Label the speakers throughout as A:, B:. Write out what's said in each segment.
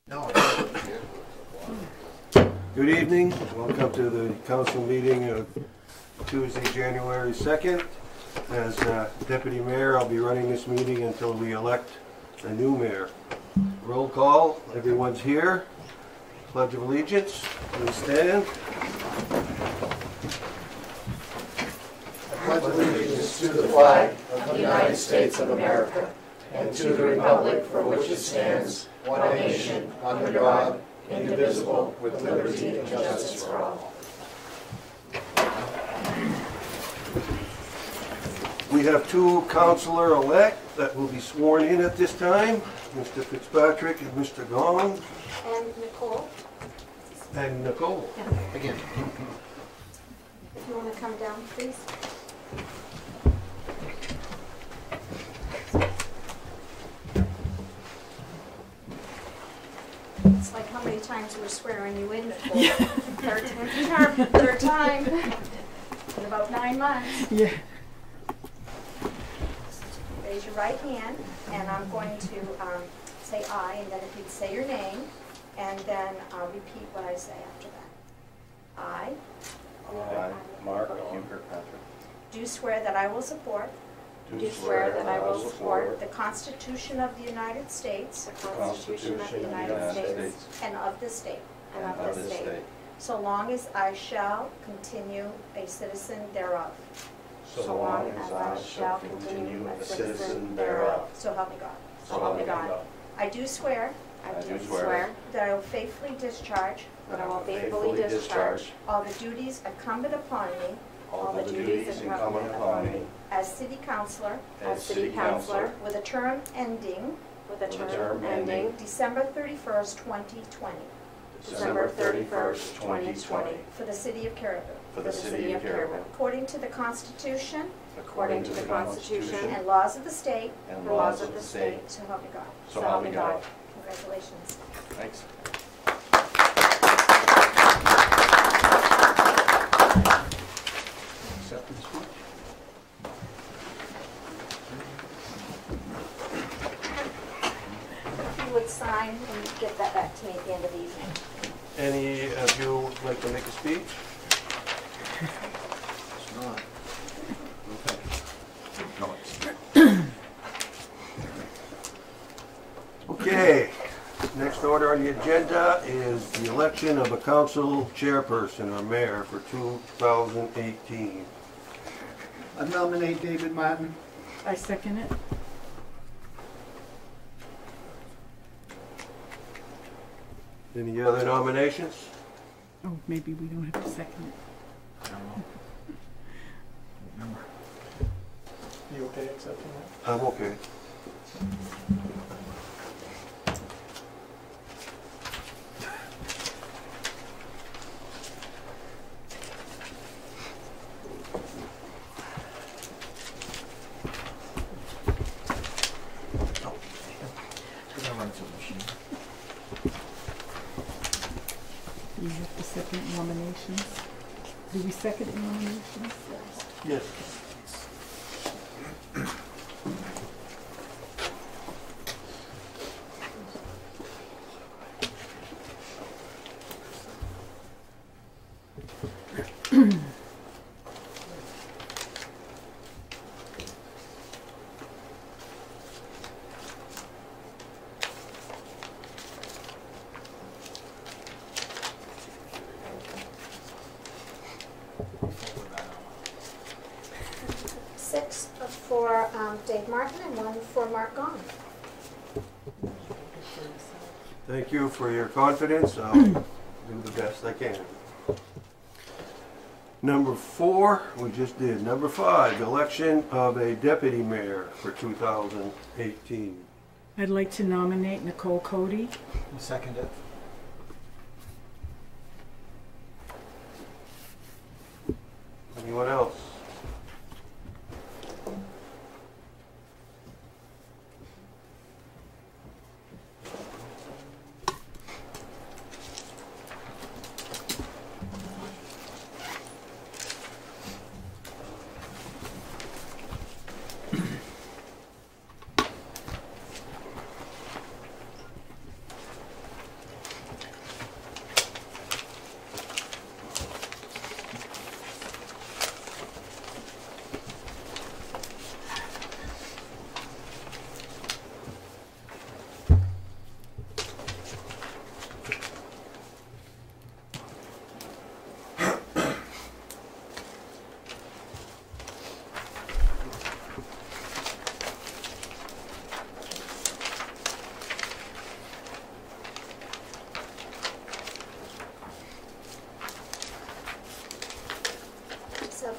A: No.
B: Good evening. Welcome to the council meeting of Tuesday, January 2nd. As deputy mayor, I'll be running this meeting until we elect a new mayor. Roll call. Everyone's here. Pledge of allegiance. Please stand.
C: I pledge allegiance to the flag of the United States of America and to the republic for which it stands, one nation, under God, indivisible, with liberty and justice for all.
B: We have two councilor-elect that will be sworn in at this time, Mr. Fitzpatrick and Mr. Gong.
D: And Nicole,
B: And Nicole.
A: Again.
D: if you want to come down, please. It's like how many times we're swearing you in, Nicole. Yeah. Third time. In about 9 months.
E: Yeah.
D: Raise your right hand, and I'm going to say aye, and then if you'd say your name, and then I'll repeat what I say after that. I.
C: I, Mark Kirkpatrick,
D: Do swear that I will support
C: do swear that I will support
D: the Constitution of the United States
C: the Constitution of the United States
D: and of this state,
C: and of this state,
D: so long as I shall continue a citizen thereof.
C: so long as I shall continue a citizen thereof.
D: So help me God.
C: So help me God.
D: I do swear
C: I do swear
D: that I will faithfully discharge
C: that I will faithfully discharge
D: all the duties incumbent upon me
C: all the duties incumbent upon me
D: as city councilor
C: as city councilor
D: with a term ending
C: with a term ending
D: December 31st, 2020
C: December 31st, 2020
D: for the city of Caribou,
C: for the city of Caribou,
D: according to the Constitution
C: according to the Constitution
D: and laws of the state,
C: and laws of the state.
D: so help me God.
C: So help me God.
D: Congratulations.
C: Thanks.
D: If you would sign and get that back to me at the end of the evening.
B: Any of you would like to make a speech?
A: It's not. Okay. No, it's
B: Okay. Next order on the agenda is the election of a council chairperson or mayor for 2018.
F: I nominate David Martin.
E: I second it.
B: Any other nominations?
E: Oh, maybe we don't have to second it.
A: I don't know. Remember.
C: You okay accepting that?
B: I'm okay.
A: We're gonna run through the machine.
E: We have to second nominations. Do we second nominations?
B: Yes.
D: Six for Dave Martin and one for Mark Gong.
B: Thank you for your confidence. I'll do the best I can. Number 4, we just did. Number 5, election of a deputy mayor for 2018.
E: I'd like to nominate Nicole Cody.
A: I'll second it.
B: Anyone else?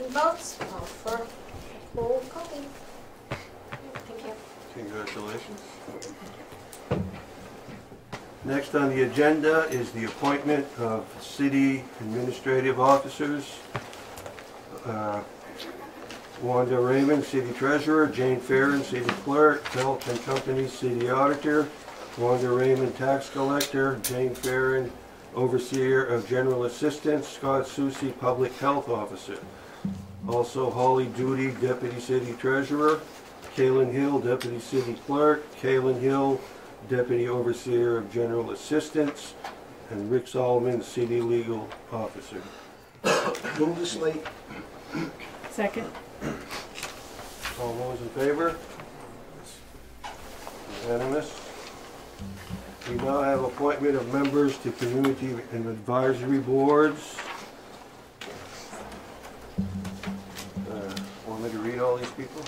D: votes, all for a full copy. Thank you.
B: Congratulations. Next on the agenda is the appointment of city administrative officers. Wanda Raymond, city treasurer; Jane Farron, city clerk; Felt and Company, city auditor; Wanda Raymond, tax collector; Jane Farron, overseer of general assistance; Scott Susi, public health officer. Also Holly Duty, deputy city treasurer; Kaylin Hill, deputy city clerk; Kaylin Hill, deputy overseer of general assistance; and Rick Solomon, city legal officer.
F: Move the slate.
E: Second.
B: All those in favor? Unanimous. We now have appointment of members to community and advisory boards. Want me to read all these people?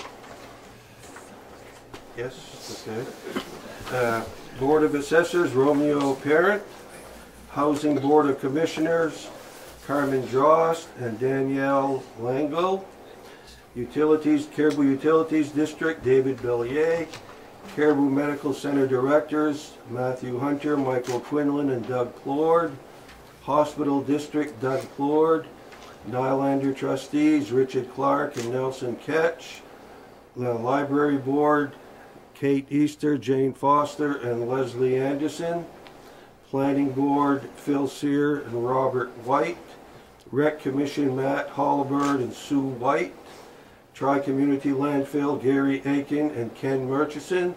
B: Yes, okay. Board of Assessors, Romeo Parent. Housing Board of Commissioners, Carmen Jost and Danielle Lango. Utilities, Caribou Utilities District, David Bellier. Caribou Medical Center Directors, Matthew Hunter, Michael Quinlan, and Doug Plord. Hospital District, Doug Plord. Nylander Trustees, Richard Clark and Nelson Ketch. The Library Board, Kate Easter, Jane Foster, and Leslie Anderson. Planning Board, Phil Sear and Robert White. Rec Commission, Matt Hollibird and Sue White. Tri-Community Landfill, Gary Aiken and Ken Murchison.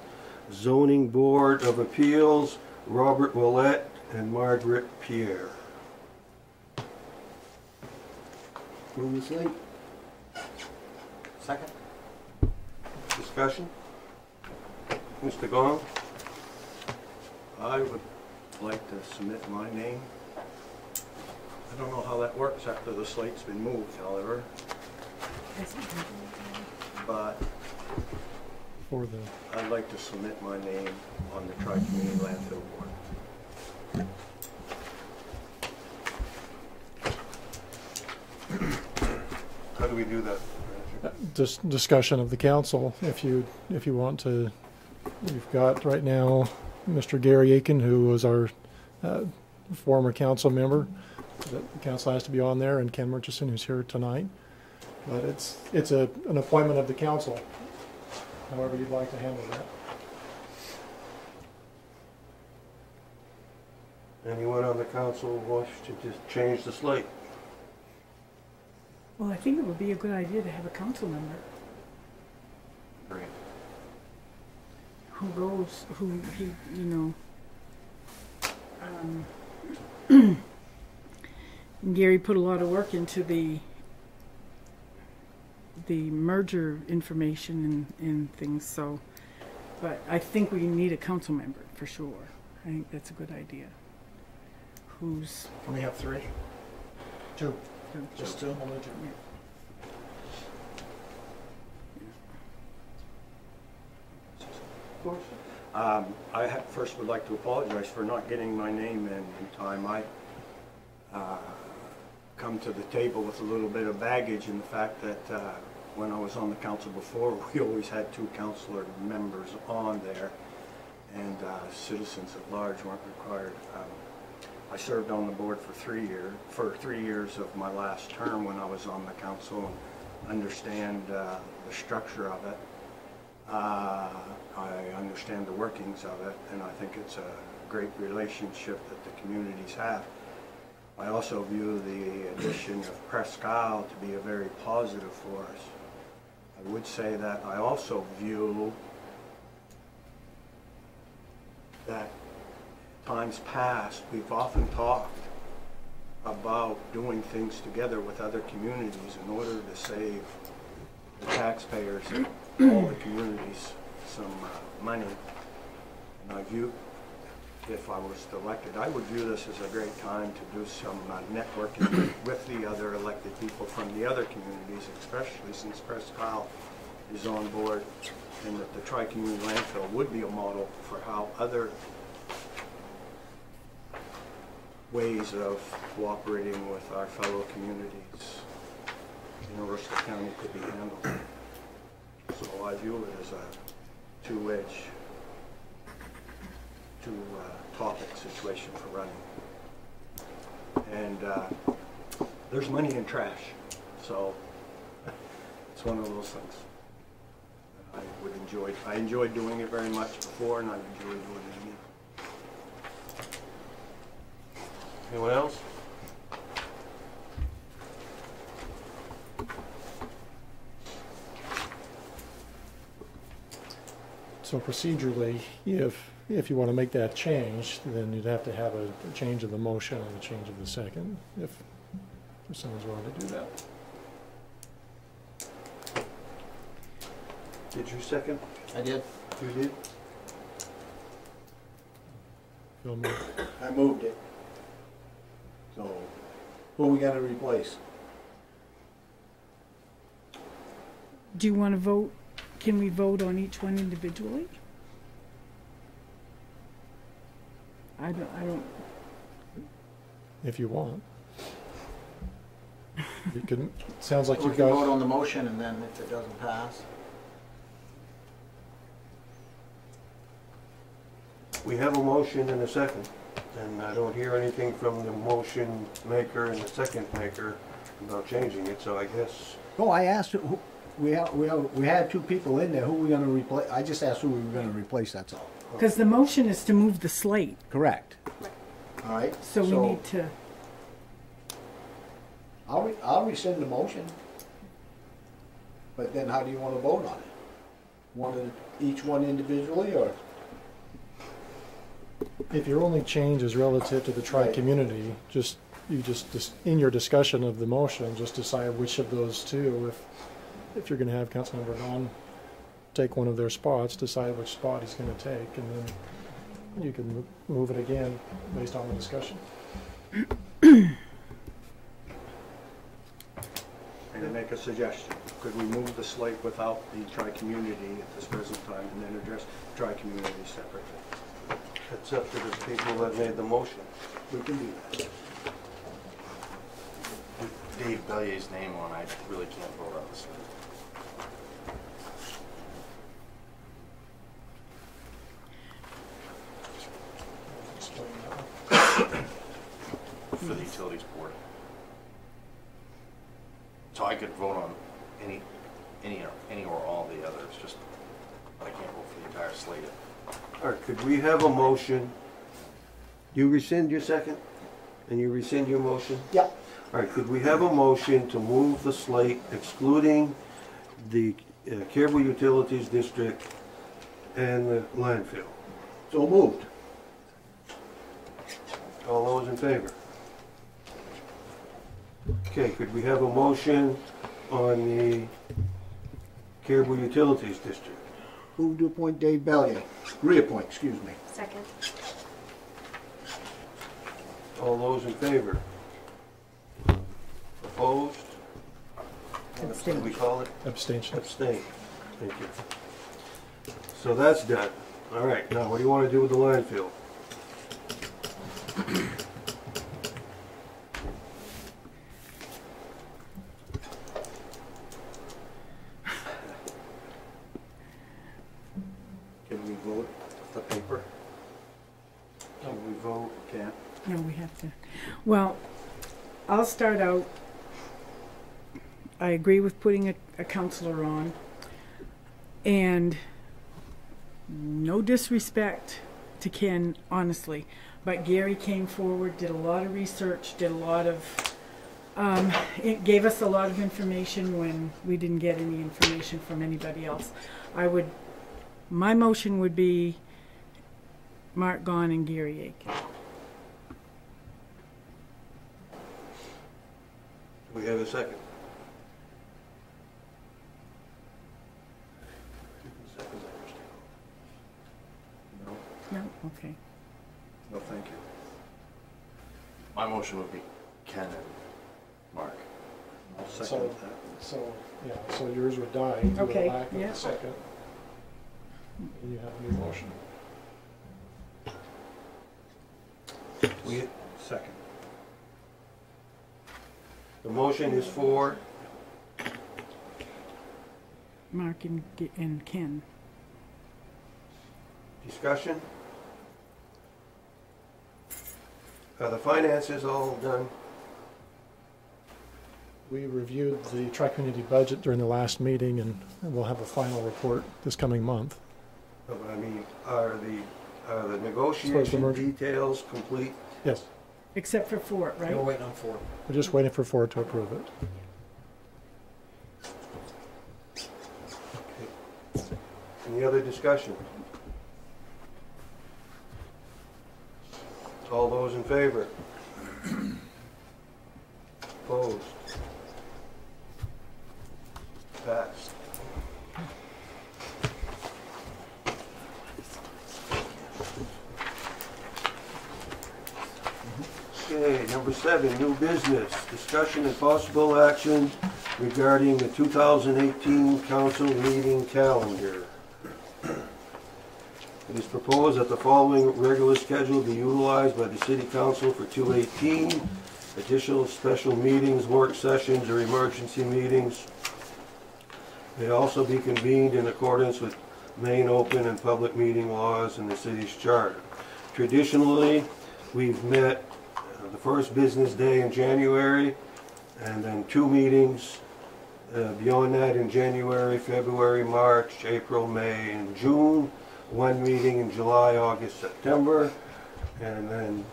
B: Zoning Board of Appeals, Robert Willett and Margaret Pierre.
F: Move the slate.
A: Second?
B: Discussion? Mr. Gong?
G: I would like to submit my name. I don't know how that works after the slate's been moved, however, but
H: For the
G: I'd like to submit my name on the Tri-Community Landfill Board.
B: How do we do that?
H: discussion of the council, if you want to. You've got right now Mr. Gary Aiken, who was our former council member. The council has to be on there, and Ken Murchison, who's here tonight. But it's an appointment of the council, however you'd like to handle that.
B: Anyone on the council wish to just change the slate?
E: Well, I think it would be a good idea to have a council member
B: Great.
E: who goes, who he, Gary put a lot of work into the merger information and things, so, but I think we need a council member for sure. I think that's a good idea. Who's,
A: Can we have three?
H: Two.
A: Just two?
H: Only two.
B: Of course.
G: First would like to apologize for not getting my name in time. I come to the table with a little bit of baggage in the fact that when I was on the council before, we always had two councilor members on there, and citizens at large weren't required. I served on the board for 3 years of my last term when I was on the council, and understand the structure of it. I understand the workings of it, and I think it's a great relationship that the communities have. I also view the addition of Presque Isle to be a very positive for us. I would say that I also view that times past, we've often talked about doing things together with other communities in order to save the taxpayers and all the communities some money. And I view, if I was elected, I would view this as a great time to do some networking with the other elected people from the other communities, especially since Presque Isle is on board, and that the Tri-Community Landfill would be a model for how other ways of cooperating with our fellow communities in Aroostook County could be handled. So I view it as a two-edged, two-topic situation for running. And there's money in trash, so it's one of those things. I enjoyed doing it very much before, and I enjoy doing it again.
B: Anyone else?
H: So procedurally, if you want to make that change, then you'd have to have a change of the motion and a change of the second, if someone's willing to do that.
B: Did you second?
A: I did.
B: You did?
H: Phil moved.
F: I moved it. So, who are we gonna replace?
E: Do you want to vote? Can we vote on each one individually? I don't.
H: If you want. You can, sounds like
A: We
H: you've
A: can vote
H: got,
A: on the motion, and then if it doesn't pass,
B: We have a motion and a second, and I don't hear anything from the motion maker and the second maker about changing it, so I guess,
F: Oh, I asked, we had two people in there, who we gonna replace? I just asked who we were gonna replace, that's all.
E: Because the motion is to move the slate,
F: Correct. All right?
E: so we need to.
F: I'll rescind the motion. But then how do you wanna vote on it? Each one individually, or?
H: if your only change is relative to the tri-community, in your discussion of the motion, just decide which of those two, if you're going to have Councilmember Gahn take one of their spots, decide which spot he's going to take, and then you can move it again based on the discussion.
G: I'm going to make a suggestion. Could we move the slate without the tri-community at this present time, and then address tri-community separately?
B: it's up to the people that made the motion.
F: We can do that.
I: With Dave Bellier's name on, I really can't vote on this. For the utilities board. So I could vote on any or all the others, just, but I can't vote for the entire slate.
B: All right, could we have a motion? You rescind your second? And you rescind your motion?
F: Yep.
B: All right, could we have a motion to move the slate excluding the Caribou Utilities District and the landfill?
F: So moved.
B: All those in favor? Okay, could we have a motion on the Caribou Utilities District?
F: Move to appoint Dave Bellier. Reappoint, excuse me.
D: Second.
B: All those in favor? Opposed? What do we call it?
H: Abstention.
B: Abstain. Thank you. So that's done. All right, now what do you want to do with the landfill?
G: Can we vote the paper?
B: Can we vote?
G: Can't.
E: No, we have to. Well, I'll start out. I agree with putting a counselor on. And no disrespect to Ken, honestly, but Gary came forward, did a lot of research, did a lot of, it gave us a lot of information when we didn't get any information from anybody else. My motion would be Mark Gahn and Gary Aiken.
B: We have a second.
G: No?
E: No? Okay.
G: No, thank you.
I: My motion would be Ken and Mark.
G: I'll
H: So,
G: second that.
H: so yours would die due to the
E: Okay,
H: lack of
E: yeah.
H: a second. You have a new motion.
G: Second.
B: The motion is for
E: Mark and Ken.
B: Discussion? Are the finances all done?
H: We reviewed the tri-community budget during the last meeting, and we'll have a final report this coming month.
B: No, but I mean, are the negotiation
H: merger?
B: details complete?
H: Yes,
E: Except for Fort, right?
A: You're waiting on Ford.
H: we're just waiting for Ford to approve it.
B: Any other discussion? All those in favor? Opposed? Passed. Okay, number 7, new business. Discussion and possible action regarding the 2018 council meeting calendar. It is proposed that the following regular schedule be utilized by the city council for 2018. Additional special meetings, work sessions, or emergency meetings may also be convened in accordance with Maine open and public meeting laws and the city's charter. Traditionally, we've met the first business day in January, and then 2 meetings beyond that in January, February, March, April, May, and June. 1 meeting in July, August, September, and then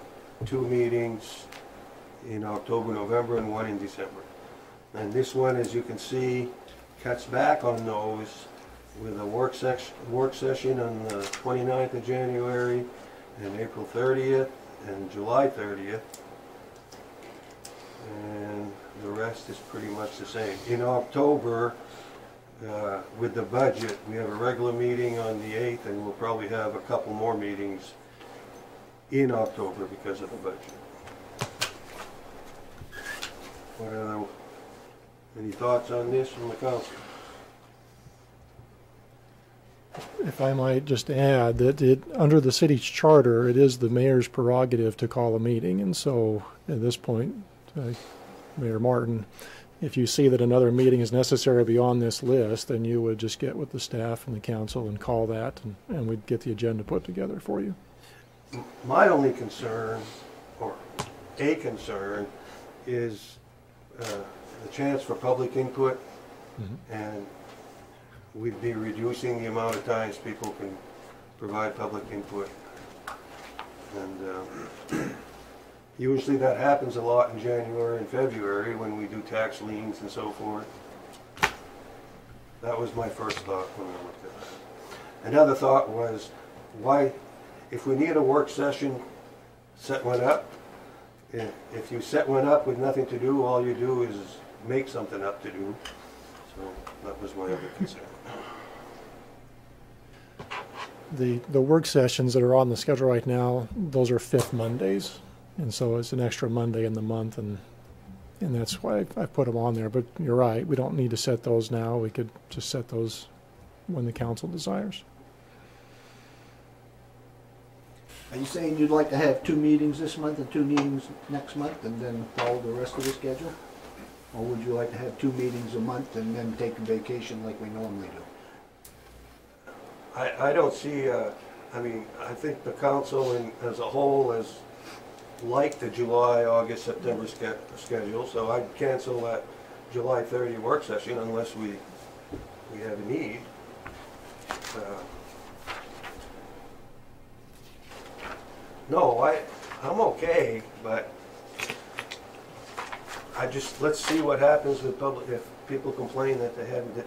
B: 2 meetings in October, November, and 1 in December. And this one, as you can see, cuts back on those with a work session on the 29th of January and April 30th and July 30th. And the rest is pretty much the same. In October, with the budget, we have a regular meeting on the 8th, and we'll probably have a couple more meetings in October because of the budget. Any thoughts on this from the council?
H: If I might just add that under the city's charter, it is the mayor's prerogative to call a meeting, and so at this point, Mayor Martin, if you see that another meeting is necessary beyond this list, then you would just get with the staff and the council and call that, and we'd get the agenda put together for you.
B: My only concern, or a concern, is the chance for public input, and we'd be reducing the amount of times people can provide public input. And usually that happens a lot in January and February when we do tax liens and so forth. That was my first thought when I looked at that. Another thought was, why, if we need a work session, set one up. If you set one up with nothing to do, all you do is make something up to do. So that was my other concern.
H: The work sessions that are on the schedule right now, those are 5th Mondays. And so it's an extra Monday in the month, and that's why I put them on there. But you're right, we don't need to set those now. We could just set those when the council desires.
F: Are you saying you'd like to have 2 meetings this month and 2 meetings next month and then follow the rest of the schedule? Or would you like to have 2 meetings a month and then take a vacation like we normally do?
B: I don't see, I mean, I think the council as a whole has liked the July, August, September schedule, so I'd cancel that July 30 work session unless we have a need. No, I'm okay, but let's see what happens with public, if people complain that they haven't,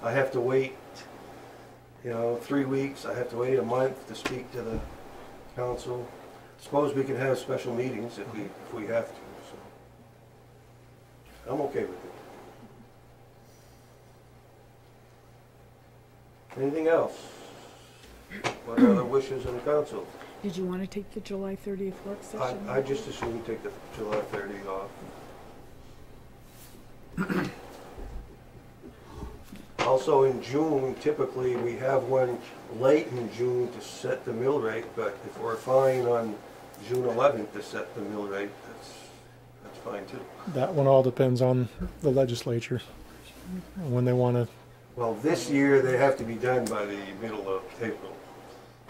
B: I have to wait, 3 weeks, I have to wait a month to speak to the council. Suppose we can have special meetings if we have to, so I'm okay with it. Anything else? What other wishes of the council?
E: Did you want to take the July 30th work session?
B: I just assume take the July 30 off. Also in June, typically we have one late in June to set the mill rate, but if we're fine on June 11th to set the mill rate, that's fine too.
H: That one all depends on the legislature, when they want to
B: Well, this year, they have to be done by the middle of April,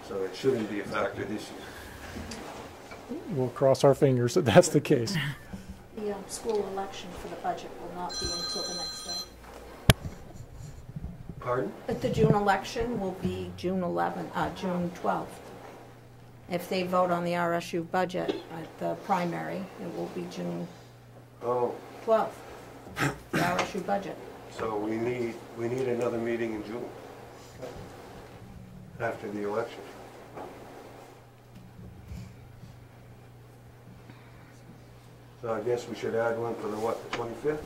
B: so it shouldn't be a factor this year.
H: We'll cross our fingers that that's the case.
D: The school election for the budget will not be until the next day.
B: Pardon?
D: But the June election will be June 12th. If they vote on the RSU budget at the primary, it will be June
B: Oh,
D: 12th, the RSU budget.
B: so we need another meeting in June, after the election. So I guess we should add one for the what, the 25th?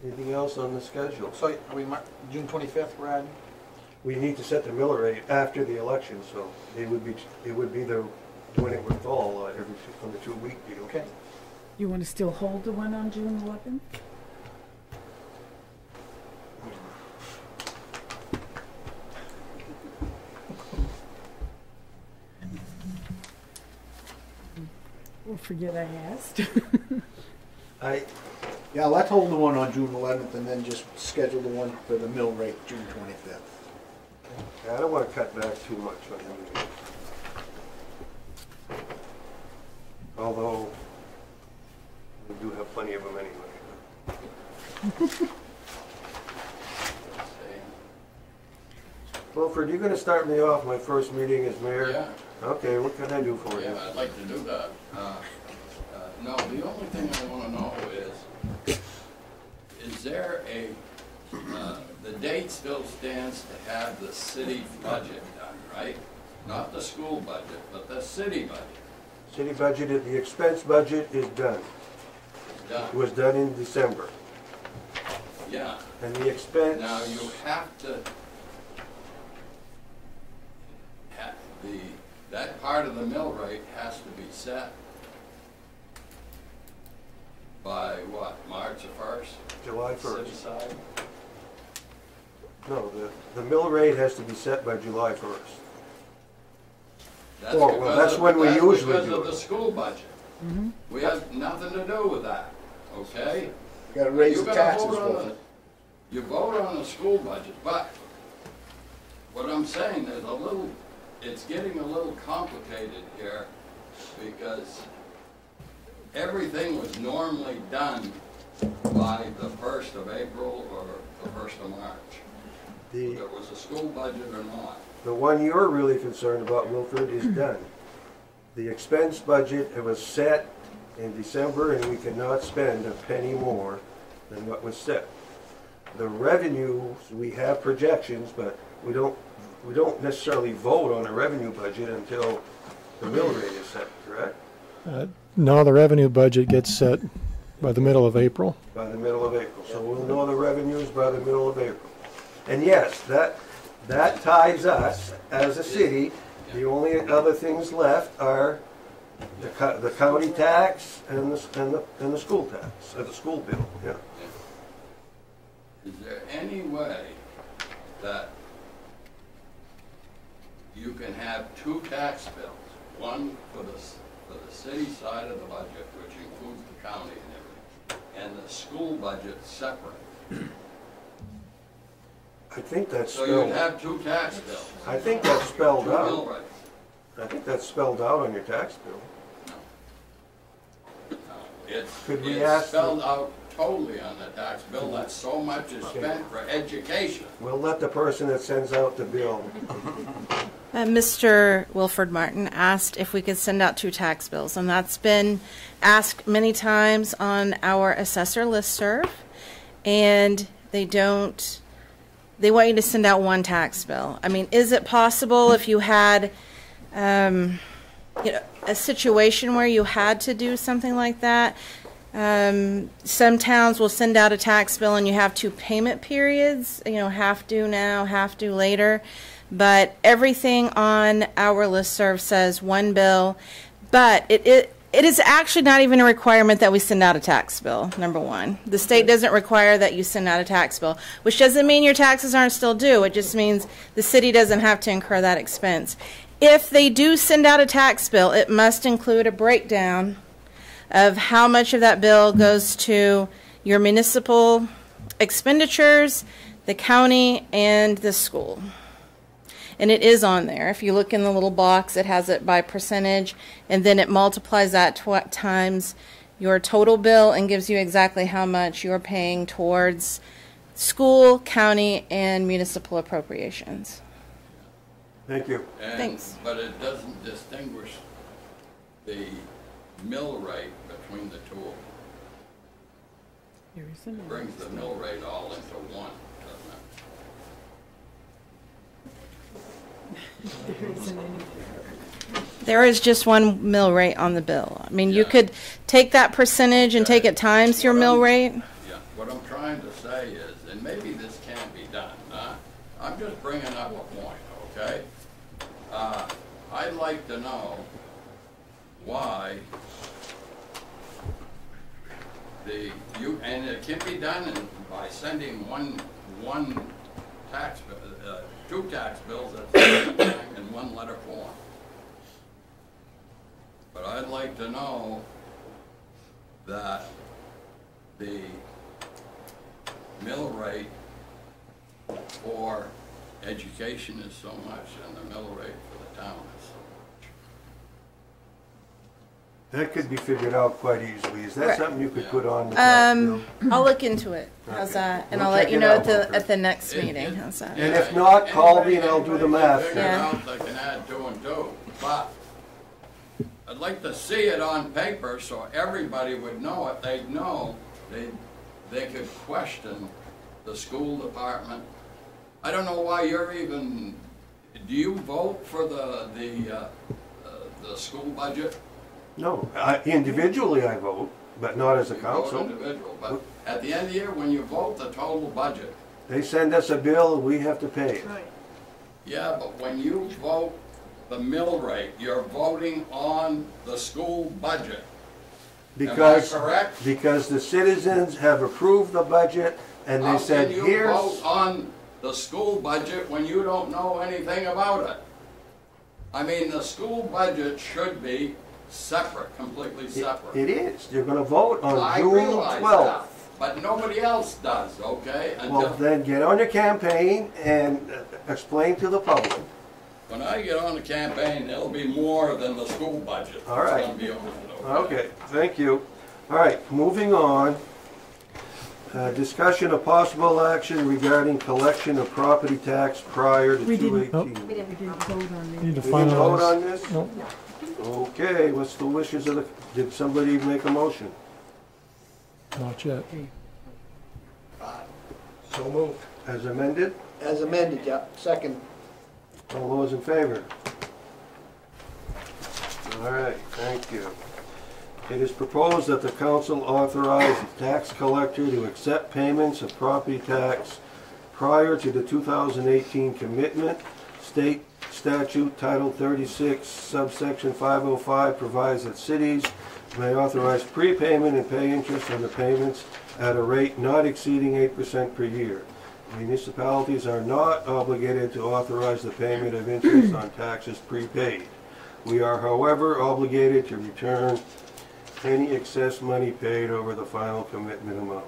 B: Anything else on the schedule?
A: So are we, June 25th, we're adding?
B: We need to set the mill rate after the election, so it would be the, when it would fall, on the 2-week deal.
A: Okay.
E: You want to still hold the one on June 11th? Well, forget I asked.
F: Yeah, let's hold the one on June 11th and then just schedule the one for the mill rate June 25th.
B: I don't want to cut back too much on everything. Although, we do have plenty of them anyway. Wilford, you're going to start me off my first meeting as mayor?
J: Yeah.
B: Okay, what can I do for you?
J: Yeah, I'd like to do that. No, the only thing I want to know is there a, the date still stands to have the city budget done, right? Not the school budget, but the city budget.
B: City budget, the expense budget is done.
J: It's done.
B: It was done in December.
J: Yeah.
B: And the expense...
J: Now you have to that part of the mill rate has to be set by what, March the 1st?
B: July 1st.
J: City side?
B: No, the mill rate has to be set by July 1st.
J: That's
B: Well,
J: because
B: that's when we usually
J: because
B: do
J: of
B: it.
J: the school budget. We have nothing to do with that, okay?
F: You gotta raise
J: You
F: the
J: gotta
F: taxes,
J: vote on
F: Wilford.
J: You vote on the school budget, but what I'm saying is it's getting a little complicated here because everything was normally done by the 1st of April or the 1st of March. Whether it was a school budget or not.
B: The one you're really concerned about, Wilford, is done. The expense budget, it was set in December, and we cannot spend a penny more than what was set. The revenues, we have projections, but we don't necessarily vote on a revenue budget until the mill rate is set, correct?
H: No, the revenue budget gets set by the middle of April.
B: By the middle of April. So we'll know the revenues by the middle of April. And yes, that ties us as a city. The only other things left are the county tax and the school tax, or the school bill, yeah.
J: Is there any way that you can have 2 tax bills, one for the city side of the budget, which includes the county and everything, and the school budget separate?
B: I think that's
J: So
B: spelled,
J: you'd have 2 tax bills.
B: I think that's spelled
J: 2 mill
B: out.
J: rates.
B: I think that's spelled out on your tax bill. Could we
J: It's
B: ask
J: spelled out totally on the tax bill that so much is spent for education.
B: We'll let the person that sends out the bill.
K: Mr. Wilford Martin asked if we could send out 2 tax bills, and that's been asked many times on our assessor listserv, and they want you to send out 1 tax bill. I mean, is it possible if you had a situation where you had to do something like that? Some towns will send out a tax bill and you have 2 payment periods, half due now, half due later. But everything on our listserv says 1 bill. But It is actually not even a requirement that we send out a tax bill, number one. The state doesn't require that you send out a tax bill, which doesn't mean your taxes aren't still due. It just means the city doesn't have to incur that expense. If they do send out a tax bill, it must include a breakdown of how much of that bill goes to your municipal expenditures, the county, and the school. And it is on there. If you look in the little box, it has it by percentage, and then it multiplies that times your total bill and gives you exactly how much you're paying towards school, county, and municipal appropriations.
B: Thank you.
J: And,
K: Thanks.
J: But it doesn't distinguish the mill rate between the two of them. It brings the mill rate all into one, doesn't it?
K: There is just one mill rate on the bill. I mean, you could take that percentage and take it times your mill rate.
J: Yeah, what I'm trying to say is, and maybe this can't be done, I'm just bringing up a point, okay? I'd like to know why and it can be done by sending one tax bill, two tax bills at the same time in one letter form. But I'd like to know that the mill rate for education is so much and the mill rate for the town is so much.
B: That could be figured out quite easily. Is that
K: Right.
B: something you could put on the tax bill?
K: I'll look into it. How's
B: Okay.
K: that? And
B: We'll
K: I'll let
B: check
K: you
B: it
K: know
B: out,
K: at the next meeting. How's that?
B: And if not, call me and I'll do the math.
J: Figure it
K: Yeah.
J: out, they can add 2 and 2, but I'd like to see it on paper so everybody would know it. They'd know, they could question the school department. I don't know why you're even, do you vote for the school budget?
B: No, individually I vote, but not as a
J: You vote
B: council.
J: individual, but at the end of the year, when you vote the total budget,
B: They send us a bill and we have to pay it.
J: yeah, but when you vote the mill rate, you're voting on the school budget.
B: Because,
J: Am I correct?
B: because the citizens have approved the budget and they said,
J: How can you
B: here's,
J: vote on the school budget when you don't know anything about it? I mean, the school budget should be separate, completely separate.
B: it is. You're gonna vote on
J: I
B: June
J: realize
B: 12th.
J: that, but nobody else does, okay?
B: Well,
J: Until,
B: then get on your campaign and explain to the public.
J: when I get on the campaign, it'll be more than the school budget.
B: All right.
J: It's gonna be on it,
B: Okay, thank you. All right, moving on. Discussion of possible action regarding collection of property tax prior to
E: We didn't-
B: 2/18.
D: We didn't
E: Didn't vote on
H: Need to
B: We didn't vote
H: finalize.
B: on this?
H: Nope.
B: Okay, what's the wishes of the, did somebody make a motion?
H: Not yet.
F: So moved.
B: As amended?
F: As amended, yeah. Second.
B: All those in favor? All right, thank you. It is proposed that the council authorize the tax collector to accept payments of property tax prior to the 2018 commitment. State statute Title 36, subsection 505 provides that cities may authorize prepayment and pay interest on the payments at a rate not exceeding 8% per year. Municipalities are not obligated to authorize the payment of interest on taxes prepaid. We are, however, obligated to return any excess money paid over the final commitment amount.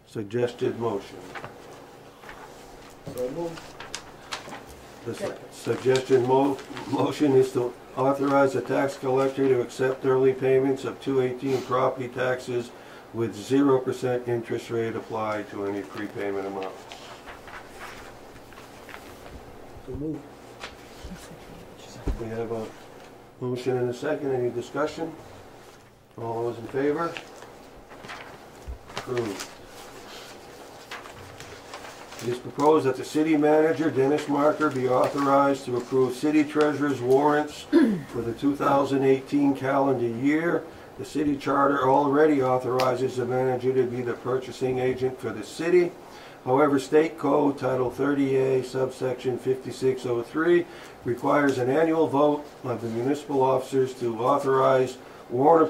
B: Suggested motion.
F: So moved.
B: The suggested motion is to authorize the tax collector to accept early payments of 2/18 property taxes with 0% interest rate applied to any prepayment amount.
F: So moved.
B: We have a motion and a second. Any discussion? All those in favor? Approved. It is proposed that the city manager, Dennis Marker, be authorized to approve city treasurer's warrants for the 2018 calendar year. The city charter already authorizes the manager to be the purchasing agent for the city. However, State Code Title 30A, subsection 5603, requires an annual vote of the municipal officers to authorize warrant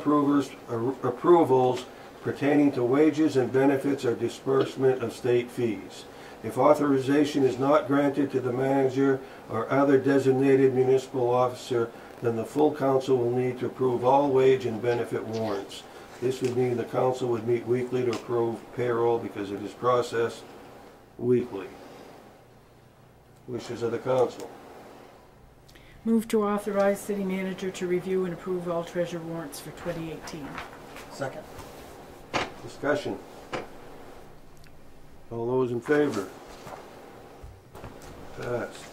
B: approvals pertaining to wages and benefits or disbursement of state fees. If authorization is not granted to the manager or other designated municipal officer, then the full council will need to approve all wage and benefit warrants. This would mean the council would meet weekly to approve payroll because it is processed weekly. Wishes of the council.
E: Move to authorize city manager to review and approve all treasure warrants for 2018.
A: Second.
B: Discussion. All those in favor? Passed.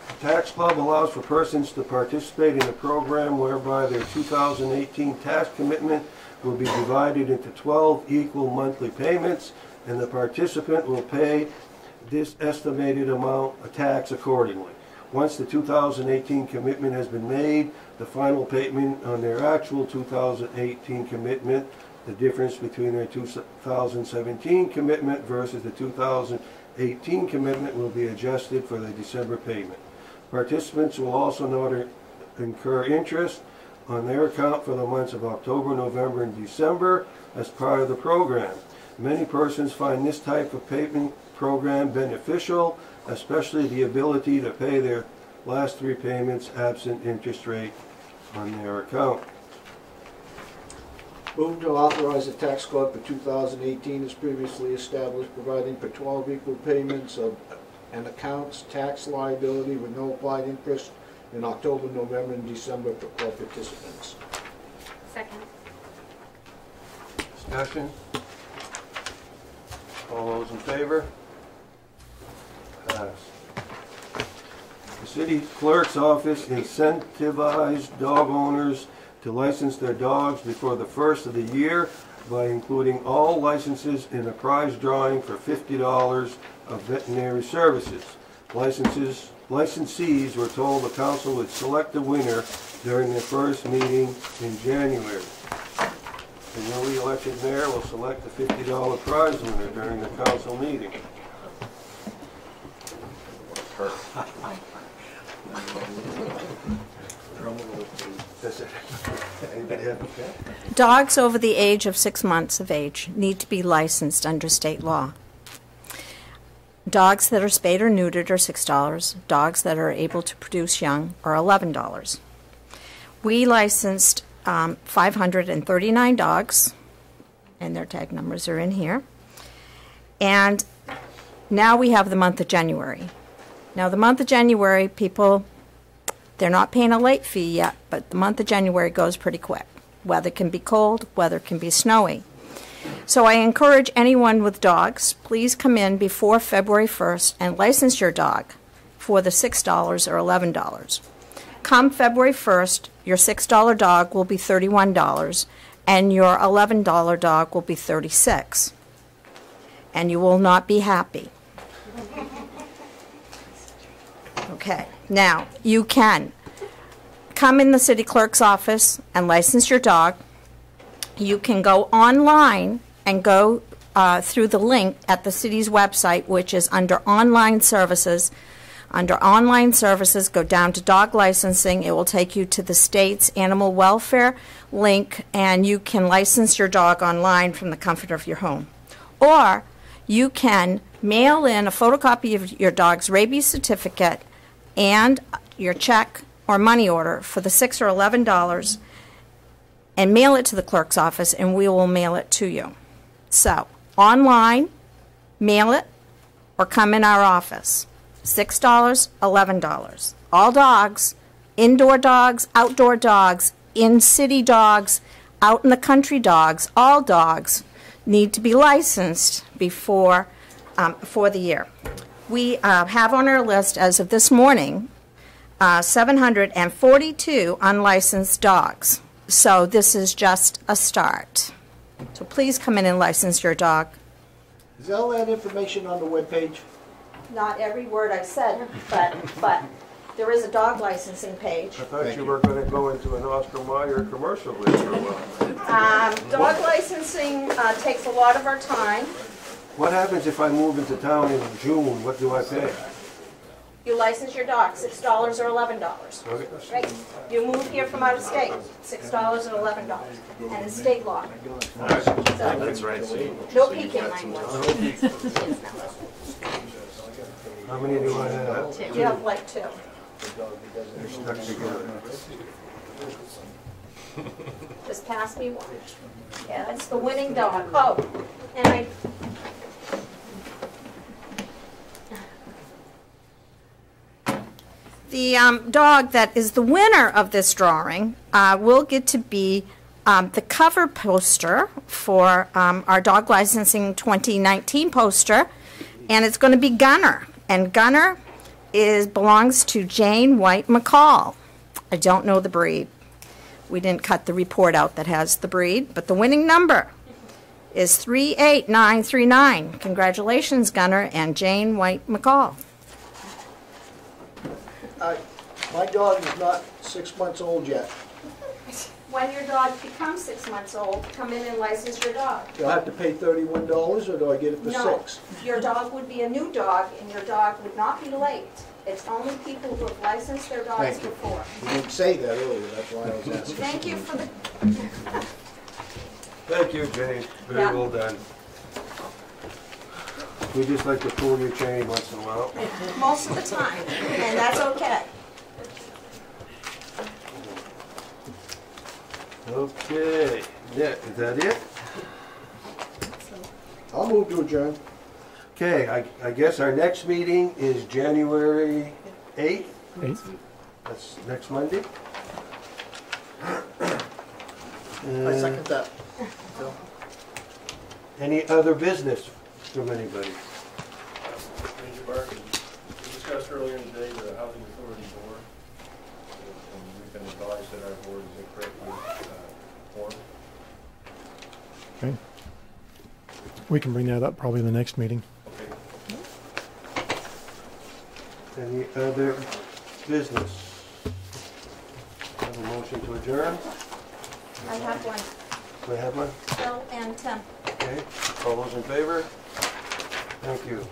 B: The Tax Club allows for persons to participate in a program whereby their 2018 tax commitment will be divided into 12 equal monthly payments, and the participant will pay this estimated amount of tax accordingly. Once the 2018 commitment has been made, the final payment on their actual 2018 commitment, the difference between their 2017 commitment versus the 2018 commitment, will be adjusted for the December payment. Participants will also not incur interest on their account for the months of October, November, and December as part of the program. Many persons find this type of payment program beneficial, especially the ability to pay their last 3 payments absent interest rate on their account.
F: Move to authorize the tax club for 2018 as previously established, providing for 12 equal payments of an account's tax liability with no applied interest in October, November, and December for club participants.
D: Second.
B: Discussion? All those in favor? Passed. The city clerk's office incentivized dog owners to license their dogs before the first of the year by including all licenses in a prize drawing for $50 of veterinary services. Licensees were told the council would select the winner during their first meeting in January. The newly elected mayor will select the $50 prize winner during the council meeting.
L: Dogs over the age of 6 months of age need to be licensed under state law. Dogs that are spayed or neutered are $6. Dogs that are able to produce young are $11. We licensed 539 dogs, and their tag numbers are in here. And now we have the month of January. Now the month of January, people, they're not paying a late fee yet, but the month of January goes pretty quick. Weather can be cold, weather can be snowy. So I encourage anyone with dogs, please come in before February 1st and license your dog for the $6 or $11. Come February 1st, your $6 dog will be $31 and your $11 dog will be $36. And you will not be happy. Okay, now you can come in the city clerk's office and license your dog. You can go online and go through the link at the city's website, which is under online services. Under online services, go down to dog licensing. It will take you to the state's animal welfare link, and you can license your dog online from the comfort of your home. Or you can mail in a photocopy of your dog's rabies certificate and your check or money order for the $6 or $11 and mail it to the clerk's office, and we will mail it to you. So, online, mail it, or come in our office. $6, $11. All dogs, indoor dogs, outdoor dogs, in-city dogs, out in the country dogs, all dogs need to be licensed before for the year. We have on our list, as of this morning, 742 unlicensed dogs. So this is just a start. So please come in and license your dog.
F: Is all that information on the webpage?
D: Not every word I said, but there is a dog licensing page.
B: I thought you were gonna go into an Oscar Mayer commercial later a while.
D: Dog licensing takes a lot of our time.
B: What happens if I move into town in June? What do I pay?
D: You license your dog, $6 or $11.
B: Okay.
D: Right? You move here from out of state, $6 or $11, and it's state law.
I: That's right.
D: No peeking language.
B: How many do I have?
D: You have like 2.
B: They're stuck together.
D: Just pass me one. Yeah, that's the winning dog. Oh, and I. The dog that is the winner of this drawing will get to be the cover poster for our dog licensing 2019 poster, and it's going to be Gunner. And Gunner belongs to Jane White McCall. I don't know the breed. We didn't cut the report out that has the breed, but the winning number is 38939. Congratulations, Gunner and Jane White McCall.
F: My dog is not 6 months old yet.
D: When your dog becomes 6 months old, come in and license your dog.
F: Do I have to pay $31 or do I get it for
D: No,
F: $6?
D: your dog would be a new dog, and your dog would not be late. It's only people who have licensed their dogs
F: Thank you.
D: before.
F: You didn't say that earlier, that's why I was asking.
D: Thank you for the,
B: Thank you, Jane. Very
D: Yeah.
B: well done. We just like to pull your chain once in a while.
D: most of the time, and that's okay.
B: Okay, yeah, is that it?
F: I'll move to adjourn.
B: Okay, I guess our next meeting is January 8th.
H: 8th.
B: That's next Monday.
F: I second that.
B: Any other business from anybody?
M: Mr. Barton, we discussed earlier in the day the Housing Authority Board, and we've been advised that our board is incorrectly formed.
H: Okay. We can bring that up probably in the next meeting.
B: Any other business? Have a motion to adjourn?
D: I have one.
B: Do I have one?
D: Bill and Tim.
B: Okay, all those in favor? Thank you.